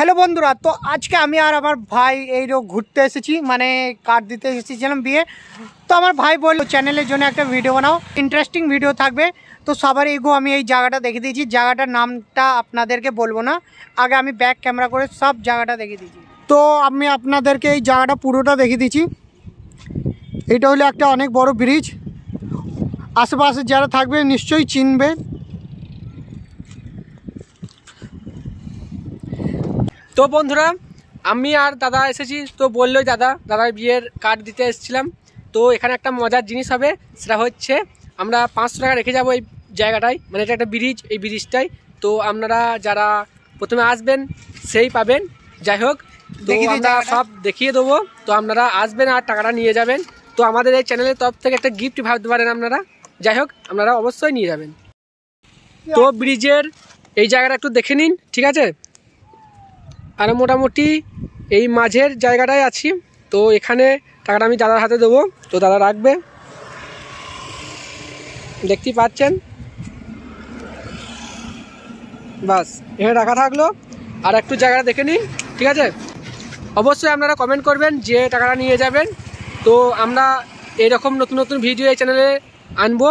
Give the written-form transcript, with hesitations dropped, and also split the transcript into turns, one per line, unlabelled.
Hello বন্ধুরা, তো আজকে আমি আর আমার ভাই এই ঘুরতে এসেছি, মানে কার্ড দিতে এসেছিলাম বিয়ে। তো আমার ভাই বললো চ্যানেলের জন্য একটা ভিডিও বানাও, ইন্টারেস্টিং ভিডিও থাকবে। তো সবার এগো আমি এই জায়গাটা দেখে দিয়েছি। জায়গাটার নামটা আপনাদেরকে বলবো না, আগে আমি ব্যাক ক্যামেরা করে সব জায়গাটা দেখে দিয়েছি। তো আমি আপনাদেরকে এই জায়গাটা পুরোটা দেখে দিয়েছি। এটা হলো একটা অনেক বড় ব্রিজ, আশেপাশে যারা থাকবে নিশ্চয়ই চিনবে।
তো বন্ধুরা, আমি আর দাদা এসেছি। তো বললোই দাদার বিয়ের কার্ড দিতে এসেছিলাম। তো এখানে একটা মজার জিনিস হবে, সেটা হচ্ছে আমরা 500 টাকা রেখে যাবো এই জায়গাটায়, মানে এটা একটা ব্রিজ, এই ব্রিজটাই। তো আপনারা যারা প্রথমে আসবেন সেই পাবেন। যাই হোক, তো আমরা সব দেখিয়ে দেবো। তো আপনারা আসবেন আর টাকাটা নিয়ে যাবেন। তো আমাদের এই চ্যানেলের তরফ থেকে একটা গিফট ভাবতে পারেন আপনারা। যাই হোক, আপনারা অবশ্যই নিয়ে যাবেন। তো ব্রিজের এই জায়গাটা একটু দেখে নিন, ঠিক আছে? আর মোটামুটি এই মাঝের জায়গাটায় আছি। তো এখানে টাকাটা আমি দাদার হাতে দেবো, তো দাদা রাখবে, দেখতেই পাচ্ছেন। বাস এখানে রাখা থাকলো। আর একটু জায়গাটা দেখে নিন, ঠিক আছে? অবশ্যই আপনারা কমেন্ট করবেন যে টাকাটা নিয়ে যাবেন। তো আমরা এরকম নতুন নতুন ভিডিও এই চ্যানেলে আনবো।